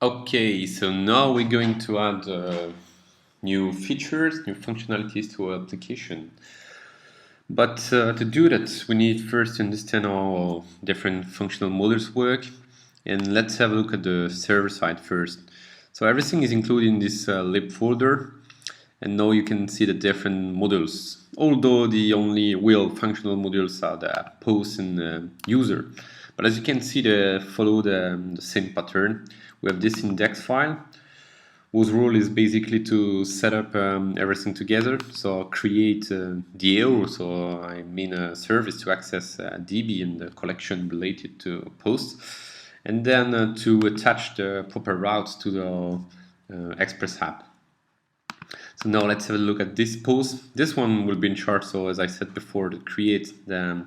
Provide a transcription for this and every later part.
Okay, so now we're going to add new features, new functionalities to our application. But to do that, we need first to understand how different functional models work. And let's have a look at the server side first. So everything is included in this lib folder. And now you can see the different modules, although the only real functional modules are the post and user. But as you can see, they follow the same pattern. We have this index file, whose role is basically to set up everything together. So create DAO, so I mean a service to access DB and the collection related to posts, and then to attach the proper routes to the Express app. So now let's have a look at this post. This one will be in charge, so as I said before, to create the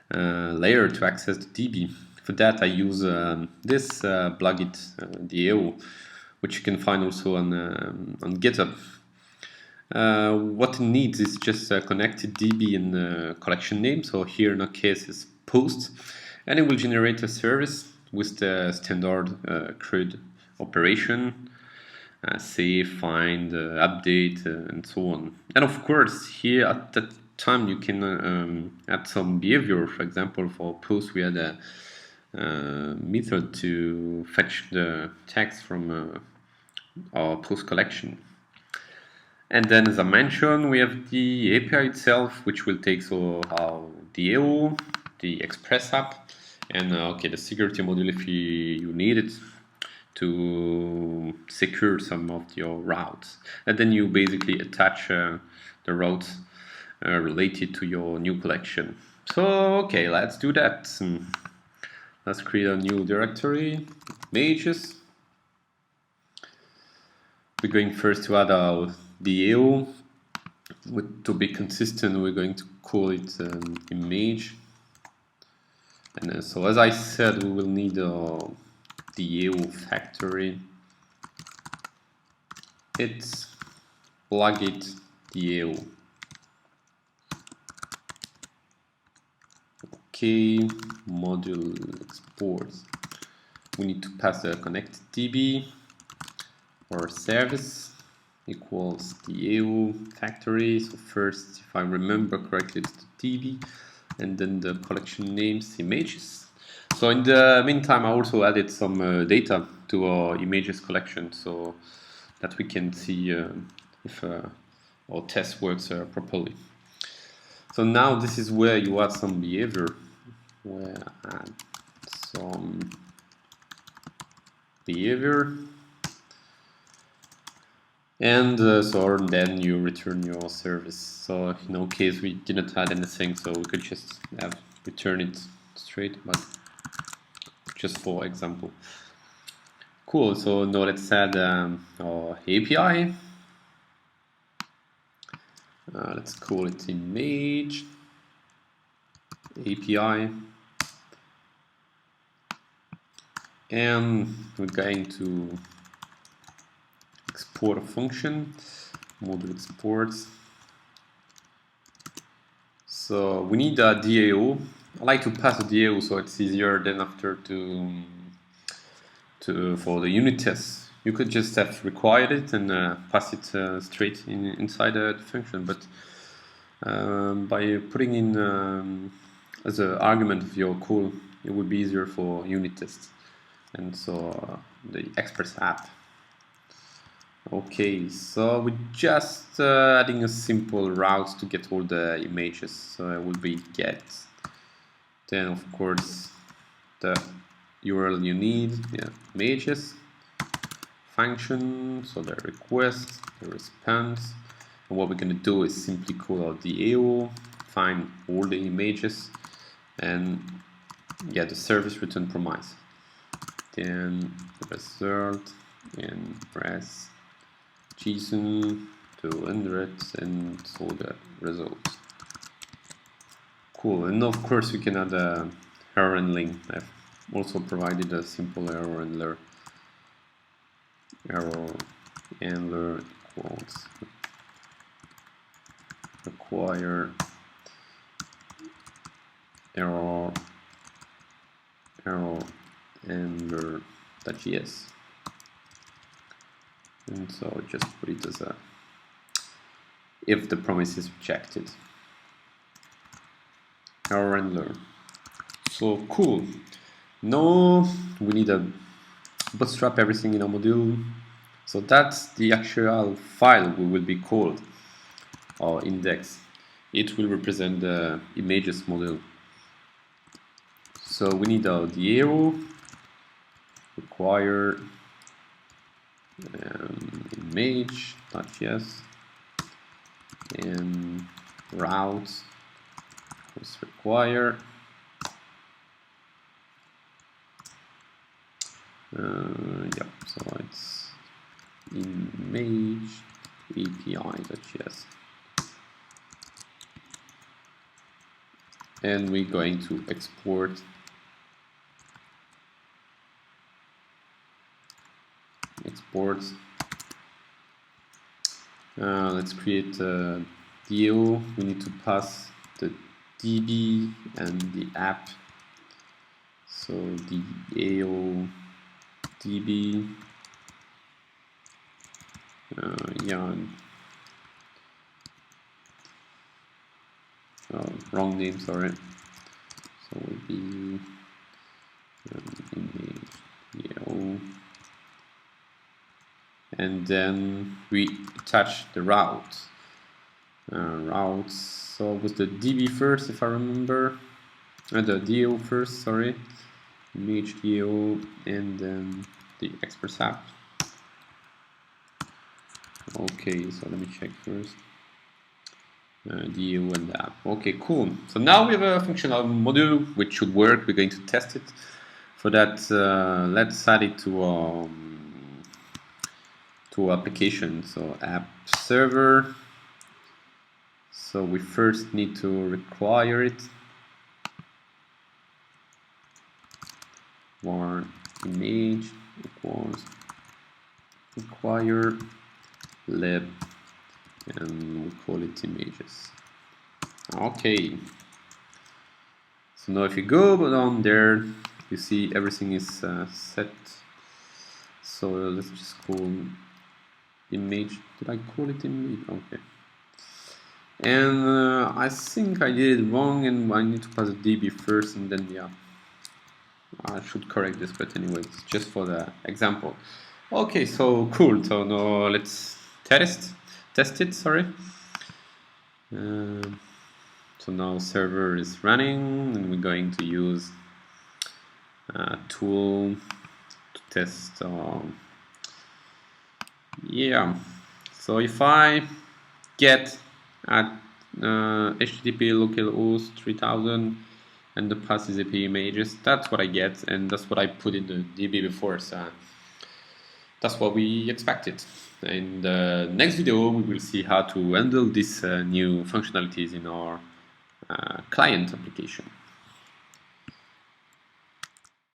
layer to access the DB. For that I use this plugin DAO, which you can find also on GitHub. What it needs is just a connected DB and a collection name. So here in our case is post, and it will generate a service with the standard CRUD operation, save, find, update, and so on. And of course, here at that time you can add some behavior. For example, for post we had a method to fetch the text from our post collection. And then, as I mentioned, we have the API itself, which will take our DAO, the Express app, and okay, the security module if you need it to secure some of your routes. And then you basically attach the routes related to your new collection. So, okay, let's do that. Let's create a new directory, images. We're going first to add our DAO. To be consistent, we're going to call it image. And so as I said, we will need a DAO factory. It's plug-it DAO. Okay, module exports. We need to pass a connected DB or service equals DAO factory. So first, if I remember correctly, it's the DB, and then the collection names images. So in the meantime, I also added some data to our images collection so that we can see if our test works properly. So now this is where you add some behavior. Where add some behavior. And so then you return your service. So in our case we didn't add anything, so we could just return it straight, but just for example. Cool, so now let's add our API. Let's call it image API. And we're going to export a function, module exports. So we need a DAO. I like to pass a DAO so it's easier then after for the unit tests. You could just have required it and pass it straight inside the function, but by putting in as an argument of your call, it would be easier for unit tests. And so the Express app. Okay, so we're just adding a simple route to get all the images. So it will be get. Then of course the URL you need, images, function, so the request, the response. And what we're going to do is simply call out the DAO, find all the images, and get the service return promise. Then the result and press JSON 200 and so the results. Cool, and of course we can add a error handling. I've also provided a simple error handler. Error handler equals require error handler.js. And so just put it as a if the promise is rejected. Error handler. So cool. Now we need a bootstrap everything in our module. So that's the actual file we will be called, or index. It will represent the images model. So we need the arrow, require image.js, and route is require yeah, so it's image api.js, and we're going to export let's create a DAO. We need to pass the DB and the app. So the AO DB, yeah, wrong name, sorry. So will be image AO, and then we attach the route. Routes. So with the DB first, if I remember, the DAO first, sorry. Image DAO, and then the Express app. Okay, so let me check first. DAO and the app. Okay, cool. So now we have a functional module which should work. We're going to test it. For that, let's add it to application. So app server. So we first need to require it. Var image equals require lib, and we call it images. Okay. So now if you go down there, you see everything is set. So let's just call image. Did I call it image? Okay. And I think I did it wrong, and I need to pass the DB first, and then yeah, I should correct this, but anyways, just for the example. Okay, so cool. So now let's test it. Sorry. So now server is running, and we're going to use a tool to test. Yeah. So if I get at HTTP localhost 3000 and the path is AP images, that's what I get, and that's what I put in the DB before. So that's what we expected. In the next video, we will see how to handle these new functionalities in our client application.